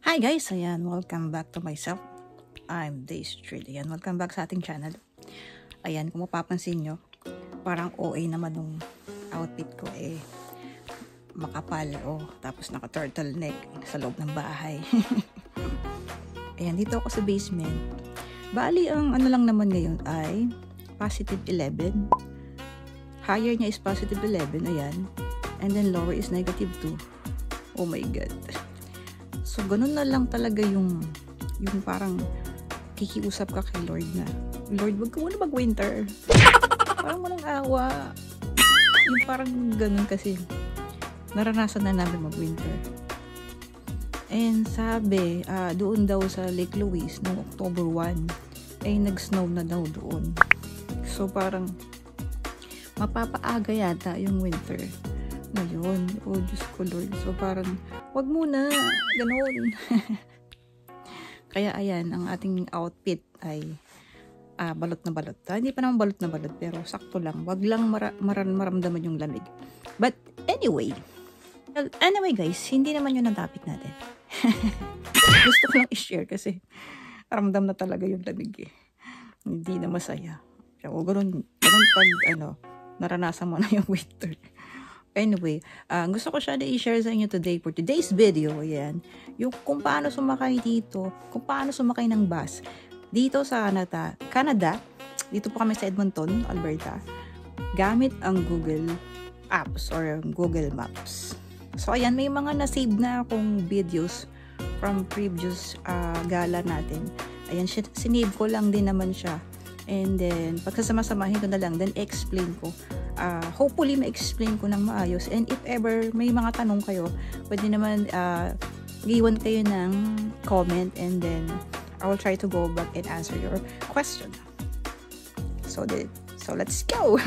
Hi guys! Ayan, welcome back to myself. I'm Daystreet. Ayan, welcome back sa ating channel. Ayan, kung mapapansin nyo, parang OA naman nung outfit ko makapal tapos naka turtleneck sa loob ng bahay. Ayan, dito ako sa basement. Bali, ang ano lang naman ngayon ay positive 11. Higher niya is positive 11, ayan. And then lower is negative 2. Oh my God. So, ganun na lang talaga yung parang kikiusap ka kay Lord na, Lord, wag ka muna mag-winter. Parang walang awa. Yung parang ganun kasi naranasan na namin mag-winter. And sabi, doon daw sa Lake Louise noong October 1, ay nag-snow na daw doon. So, parang mapapaaga yata yung winter ngayon. Oh, Diyos ko Lord. So, parang wag muna, ganoon. Kaya ayan, ang ating outfit ay balot na balot. Hindi pa naman balot na balot, pero sakto lang. Wag lang maramdaman yung lamig. But anyway guys, hindi naman yun ang topic natin. Gusto ko lang i-share kasi ramdam na talaga yung lamig Hindi na masaya. Kaya ganun pag naranasan mo na yung winter. Anyway, gusto ko siya na i-share sa inyo today for today's video. Ayan, yung kung paano sumakay dito, kung paano sumakay ng bus dito sa Canada. Dito po kami sa Edmonton, Alberta, gamit ang Google Apps or Google Maps. So ayan, may mga na-save na akong videos from previous gala natin. Ayan, sinave ko lang din naman siya. And then, pagkasama-samahin ko na lang, then explain ko. Hopefully, ma-explain ko ng maayos. And if ever may mga tanong kayo, pwede naman iwan kayo ng comment and then I will try to go back and answer your question. So let's go!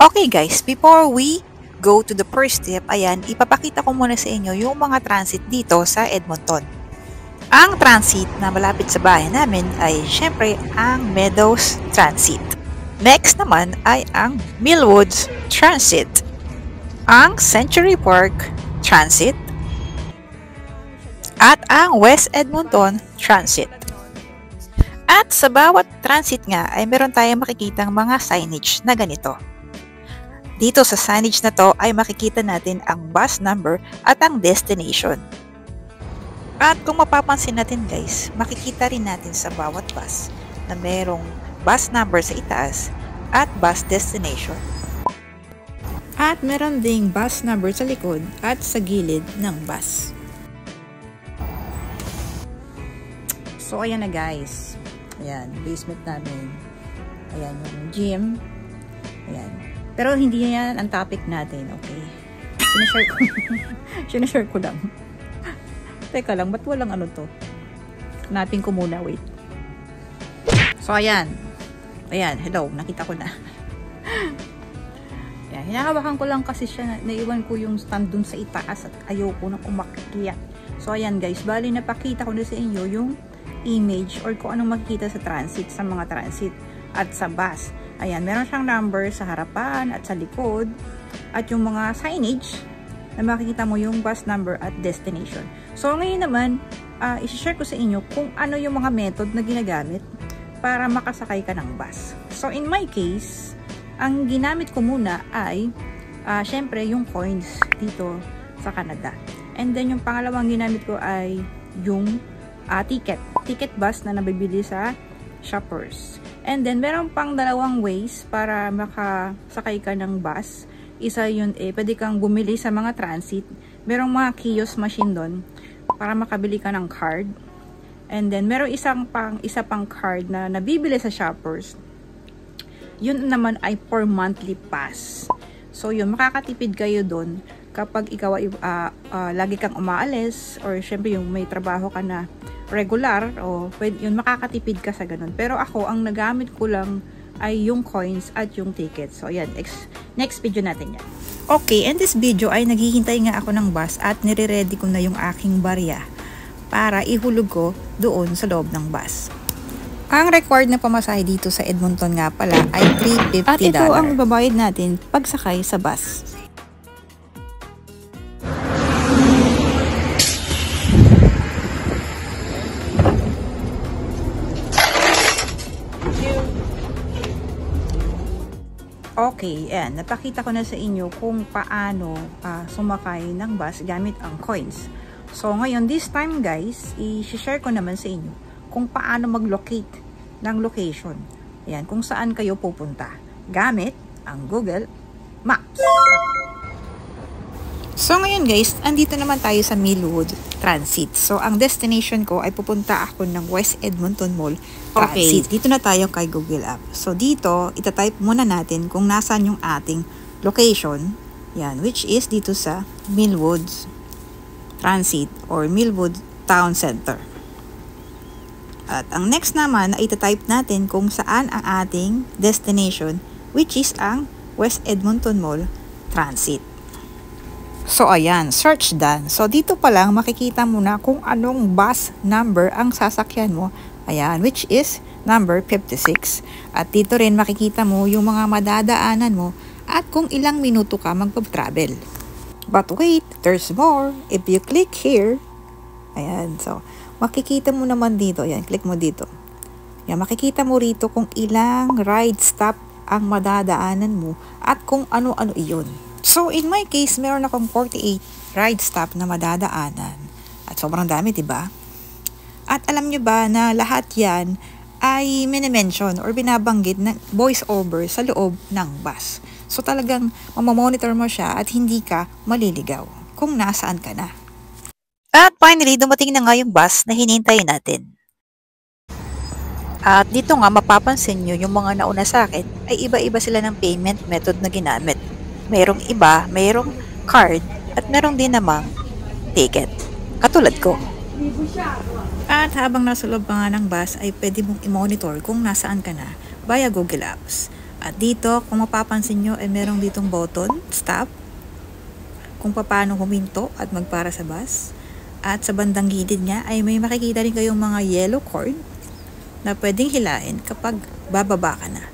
Okay guys, before we go to the first step, ayan, ipapakita ko muna sa inyo yung mga transit dito sa Edmonton. Ang transit na malapit sa bahay namin ay syempre ang Meadows Transit. Next naman ay ang Millwoods Transit, ang Century Park Transit, at ang West Edmonton Transit. At sa bawat transit nga ay meron tayong makikitang mga signage na ganito. Dito sa signage na to ay makikita natin ang bus number at ang destination. At kung mapapansin natin guys, makikita rin natin sa bawat bus na merong bus number sa itaas at bus destination. At meron ding bus number sa likod at sa gilid ng bus. So ayan na guys. Ayan, basement namin. Ayan yung gym. Ayan. Pero hindi yan ang topic natin, okay? Sinashare ko lang. Teka lang, ba't walang ano to? Hanapin ko muna, wait. So, ayan. Ayan, hello, nakita ko na. Ayan, hinahawakan ko lang kasi siya, naiwan ko yung stand dun sa itaas at ayoko nang umakyat. So, ayan guys, bali napakita ko na sa inyo yung image or kung anong makikita sa transit, sa mga transit at sa bus. Ayan, meron siyang number sa harapan at sa likod at yung mga signage na makikita mo yung bus number at destination. So, ngayon naman, isi-share ko sa inyo kung ano yung mga method na ginagamit para makasakay ka ng bus. So, in my case, ang ginamit ko muna ay syempre yung coins dito sa Canada. And then, yung pangalawang ginamit ko ay yung ticket bus na nabibili sa Shoppers. And then, meron pang dalawang ways para makasakay ka ng bus. Isa yun pwede kang bumili sa mga transit. Merong mga kiosk machine doon para makabili ka ng card. And then, meron isa pang card na nabibili sa Shoppers. Yun naman ay for monthly pass. So, yun, makakatipid kayo doon kapag ikaw ay lagi kang umaalis or syempre yung may trabaho ka na regular o yun, makakatipid ka sa ganun. Pero ako, ang nagamit ko lang ay yung coins at yung tickets. So, ayan, next video natin yan. Okay, in this video ay naghihintay nga ako ng bus at nire-ready ko na yung aking barya para ihulog ko doon sa loob ng bus. Ang required na pamasahe dito sa Edmonton nga pala ay $350. At ito ang babayad natin pagsakay sa bus. Okay, ayan. Napakita ko na sa inyo kung paano sumakay ng bus gamit ang coins. So, ngayon, this time guys, i-share ko naman sa inyo kung paano mag-locate ng location. Ayan, kung saan kayo pupunta gamit ang Google Maps. So ngayon guys, andito naman tayo sa Millwood Transit. So ang destination ko ay pupunta ako ng West Edmonton Mall Transit. Okay, dito na tayo kay Google App. So dito, itatype muna natin kung nasaan yung ating location. Yan, which is dito sa Millwood Transit or Millwood Town Center. At ang next naman ay itatype natin kung saan ang ating destination, which is ang West Edmonton Mall Transit. So ayan, search done. So dito pa lang makikita mo na kung anong bus number ang sasakyan mo. Ayan, which is number 56. At dito rin makikita mo yung mga madadaanan mo at kung ilang minuto ka magpa-travel. But wait, there's more. If you click here, ayan, so makikita mo naman dito, yan, click mo dito. Yan, makikita mo rito kung ilang ride stop ang madadaanan mo at kung ano-ano iyon. So, in my case, meron akong 48 ride stop na madadaanan. At sobrang dami, diba? At alam nyo ba na lahat yan ay minimension or binabanggit ng voice over sa loob ng bus. So, talagang mamamonitor mo siya at hindi ka maliligaw kung nasaan ka na. At finally, dumating na nga yung bus na hinihintay natin. At dito nga mapapansin nyo yung mga nauna sa akin ay iba-iba sila ng payment method na ginamit. Mayroong iba, mayroong card at mayroong din namang ticket. Katulad ko. At habang nasa loob pa nga ng bus ay pwede mong i-monitor kung nasaan ka na via Google Apps. At dito, kung mapapansin nyo ay mayroong ditong button, stop, kung paano huminto at magpara sa bus. At sa bandang gilid niya ay may makikita rin kayong mga yellow cord na pwedeng hilain kapag bababa ka na.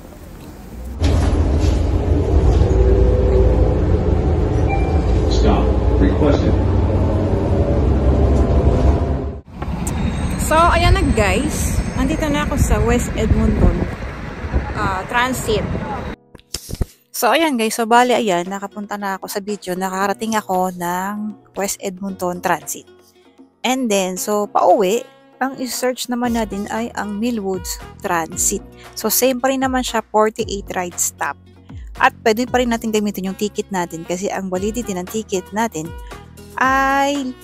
Stop. Requested. So, ayan na guys. Andito na ako sa West Edmonton Transit. So, ayan guys. So, bali ayan. Nakapunta na ako sa video. Nakarating ako ng West Edmonton Transit. And then, so, pauwi, ang i-search naman natin ay ang Millwood Transit. So, same pa rin naman siya, 48 ride stop. At pwede pa rin natin gamitin yung ticket natin kasi ang validity ng ticket natin ay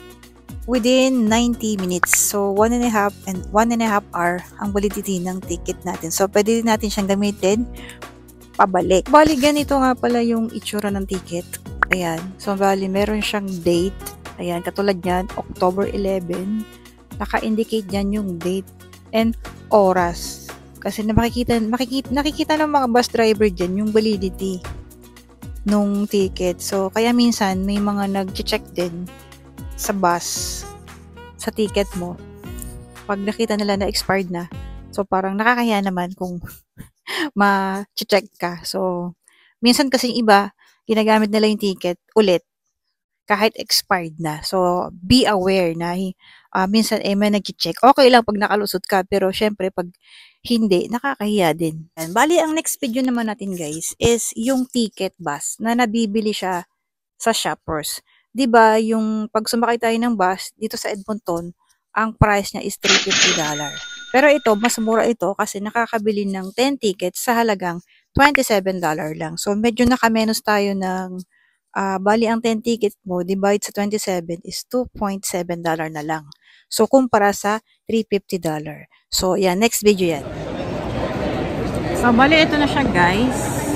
within 90 minutes. So, 1.5 hour ang validity ng ticket natin. So, pwede din natin siyang gamitin pabalik. Bali, ganito nga pala yung itsura ng ticket. Ayan. So, bali, meron siyang date. Ayan, katulad yan, October 11. Naka-indicate dyan yung date and oras. Kasi nakikita ng mga bus driver dyan yung validity nung ticket. So, kaya minsan may mga nag-check din sa bus, sa ticket mo. Pag nakita nila na expired na. So, parang nakakahiya naman kung ma-check ka. So, minsan kasi yung iba, ginagamit nila yung ticket ulit kahit expired na. So, be aware na minsan may nag-check. Okay lang pag nakalusot ka, pero syempre pag hindi, nakakahiya din. And, bali, ang next video naman natin guys is yung ticket bus na nabibili siya sa shoppers. Diba, yung pag sumakay tayo ng bus dito sa Edmonton, ang price niya is $350. Pero ito, mas mura ito kasi nakakabili ng 10 tickets sa halagang $27 lang. So, medyo nakamenos tayo ng bali ang 10 tickets mo, divide sa 27 is $2.7 na lang. So, kumpara sa $350. So, yan. Next video yan. So, bali ito na siya guys.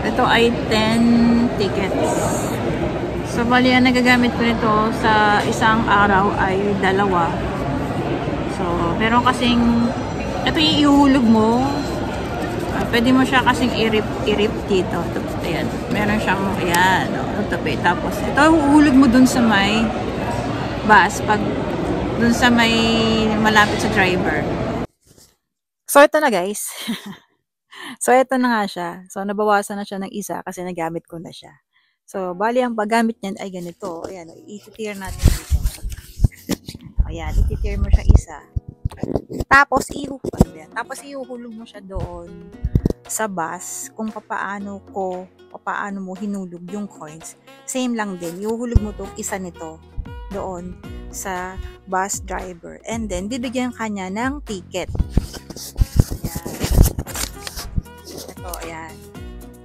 Ito ay 10 tickets. So, bali ang nagagamit ko nito sa isang araw ay 2. So, meron kasing, ito yung ihulog mo. Pwede mo siya kasing i-rip dito. Ayan. Meron siyang, ayan, tabi. Tapos, ito, uhulog mo dun sa may bus. Pag dun sa may malapit sa driver. So, ito na guys. So, ito na nga siya. So, nabawasan na siya ng isa kasi nagamit ko na siya. So, bali ang paggamit niyan ay ganito. Ayan, i-tear natin dito. Ayan, i-tear mo siya isa. Tapos, ihuhulog mo siya doon sa bus kung papaano mo hinulog yung coins. Same lang din. Ihuhulog mo tong isa nito doon sa bus driver. And then, bibigyan ka niya ng ticket. Ayan.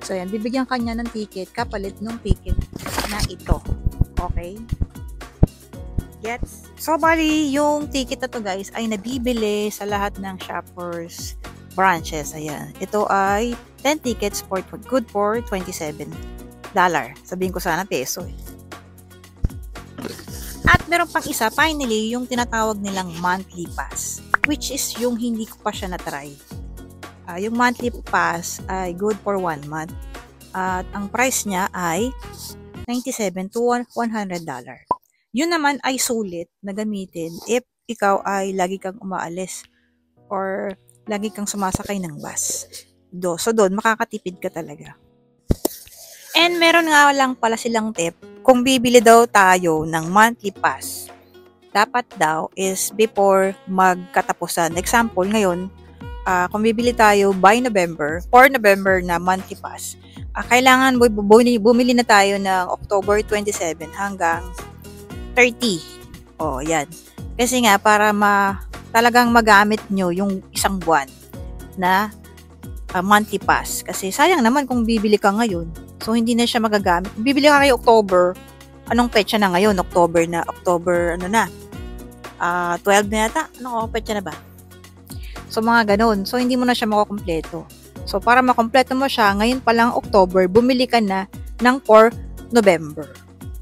So, ayan. Bibigyan ka niya ng ticket kapalit ng ticket na ito. Okay? Gets? So, bali, yung ticket na to guys ay nabibili sa lahat ng shoppers branches. Ayan. Ito ay 10 tickets for good for $27. Sabihin ko sana peso eh. At meron pang isa, finally, yung tinatawag nilang monthly pass, which is yung hindi ko pa siya na-try. Yung monthly pass ay good for 1 month. At ang price niya ay $97 to $100. Yun naman ay sulit na gamitin if ikaw ay lagi kang umaalis or lagi kang sumasakay ng bus. So doon, makakatipid ka talaga. And meron nga lang pala silang tip, kung bibili daw tayo ng monthly pass, dapat daw is before magkatapusan. Example, ngayon, kung bibili tayo by November, for November na monthly pass, kailangan bumili na tayo ng October 27 hanggang 30. Yan. Kasi nga, para talagang magamit nyo yung isang buwan na monthly pass. Kasi sayang naman kung bibili ka ngayon, so hindi na siya magagamit. Kung bibili ka kayo October, anong petsa na ngayon? October 12 na yata? Anong petsa na ba? So, mga ganun. So, hindi mo na siya makukumpleto. So, para makumpleto mo siya, ngayon pa lang October, bumili ka na ng for November.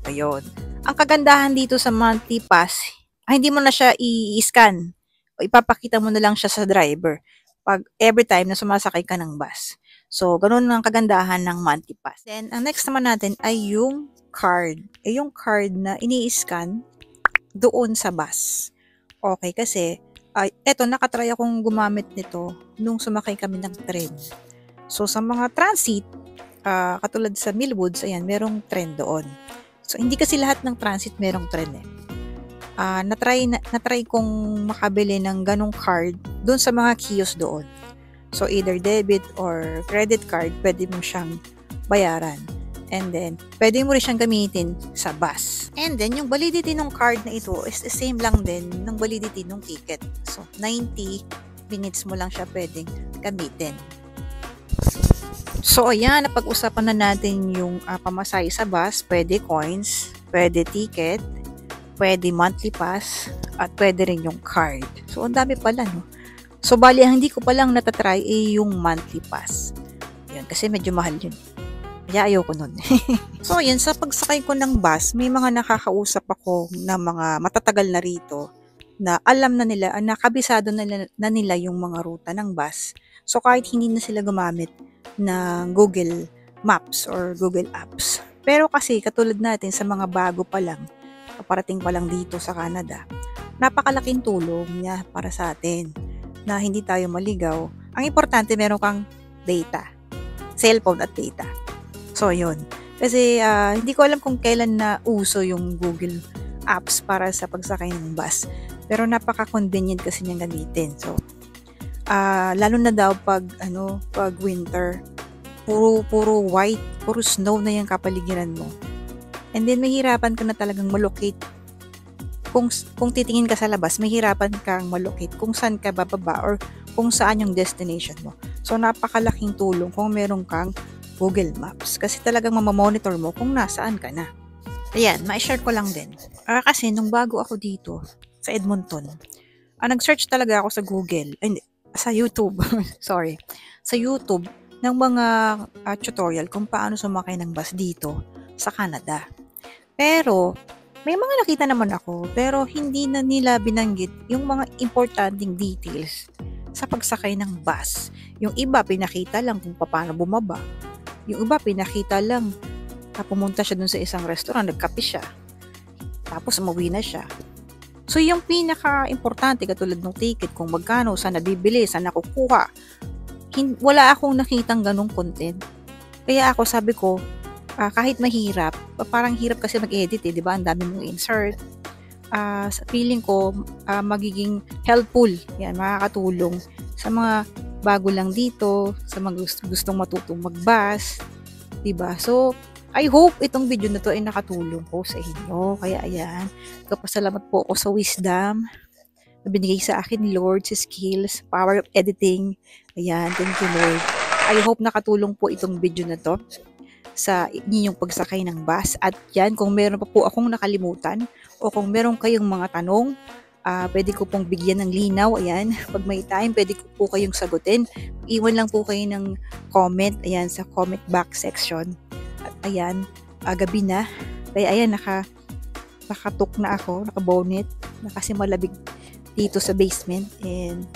Ayun. Ang kagandahan dito sa monthly pass, hindi mo na siya i-scan. O ipapakita mo na lang siya sa driver pag every time na sumasakay ka ng bus. So, ganun ang kagandahan ng monthly pass. Then, ang next naman natin ay yung card. Yung card na ini-scan doon sa bus. Okay, kasi eto, nakatry akong gumamit nito nung sumakay kami ng train. So, sa mga transit, katulad sa Millwoods, ayan, merong train doon. So, hindi kasi lahat ng transit merong train eh. Natry kong makabili ng ganong card doon sa mga kiosk doon. So, either debit or credit card, pwede mo siyang bayaran. And then, pwede mo rin siyang gamitin sa bus. And then, yung validity ng card na ito is the same lang din ng validity ng ticket. So, 90 minutes mo lang siya pwedeng gamitin. So, ayan, napag-usapan na natin yung pamasahe sa bus. Pwede coins, pwede ticket, pwede monthly pass, at pwede rin yung card. So, ang dami pala, no? So, bali, ang hindi ko palang natatry ay yung monthly pass. Yun, kasi medyo mahal yun. Kaya ayoko nun. So, yun, sa pagsakay ko ng bus, may mga nakakausap ako na mga matatagal na rito na alam na nila, nakabisado na nila yung mga ruta ng bus. So, kahit hindi na sila gumamit ng Google Maps or Google Apps. Pero kasi, katulad natin sa mga bago pa lang, paparating pa lang dito sa Canada, napakalaking tulong niya para sa atin na hindi tayo maligaw. Ang importante, meron kang data. Cellphone at data. So, yun. Kasi, hindi ko alam kung kailan na uso yung Google Apps para sa pagsakay ng bus. Pero napaka-convenient kasi niyang gamitin. So, lalo na daw pag winter, puro white, puro snow na yung kapaligiran mo. And then, mahirapan ka na talagang malocate. Kung titingin ka sa labas, mahirapan kang malocate kung saan ka bababa or kung saan yung destination mo. So, napakalaking tulong kung meron kang Google Maps. Kasi talagang mamamonitor mo kung nasaan ka na. Ayan, ma-share ko lang din. Kasi nung bago ako dito, sa Edmonton, nag-search talaga ako sa Google, sa YouTube, sorry, sa YouTube, ng mga tutorial kung paano sumakay ng bus dito sa Canada. Pero, may mga nakita naman ako, pero hindi na nila binanggit yung mga importanteng details sa pagsakay ng bus. Yung iba, pinakita lang kung paano bumaba. Yung iba, pinakita lang, pumunta siya dun sa isang restaurant, nagkape siya. Tapos, umuwi na siya. So, yung pinaka-importante, katulad ng ticket, kung magkano, saan nabibili, saan nakukuha, wala akong nakitang ganong content. Kaya ako sabi ko, kahit mahirap, parang hirap kasi mag-edit di ba? Ang dami mong insert. Sa feeling ko, magiging helpful. Yan, makakatulong sa mga bago lang dito, sa mga gustong matutong magbas, di ba? So, I hope itong video na to ay nakatulong po sa inyo. Kaya ayan, kapasalamat po ako sa wisdom na binigay sa akin ni Lord, sa skills, power of editing. Ayan, thank you Lord. I hope nakatulong po itong video na to sa inyong pagsakay ng bus. At yan, kung meron pa po akong nakalimutan o kung meron kayong mga tanong, pwede ko pong bigyan ng linaw. Ayan, pag may time, pwede ko po kayong sagutin. Iwan lang po kayo ng comment, ayan, sa comment box section. At ayan, gabi na. Kaya ayan, nakatuk na ako, nakabonet, na kasi malabig dito sa basement. And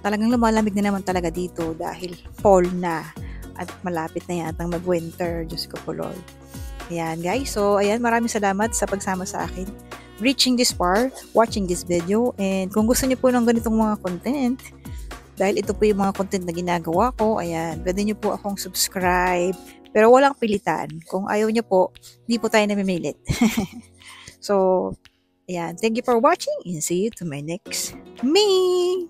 talagang lumalamig na naman talaga dito dahil fall na. At malapit na yatang mag-winter. Diyos ko po Lord. Ayan guys. So ayan, maraming salamat sa pagsama sa akin. Reaching this far, watching this video. And kung gusto niyo po ng ganitong mga content, dahil ito po yung mga content na ginagawa ko, ayan, pwede niyo po akong subscribe. Pero walang pilitan. Kung ayaw niyo po, di po tayo namimilit. So, ayan. Thank you for watching and see you to my next me.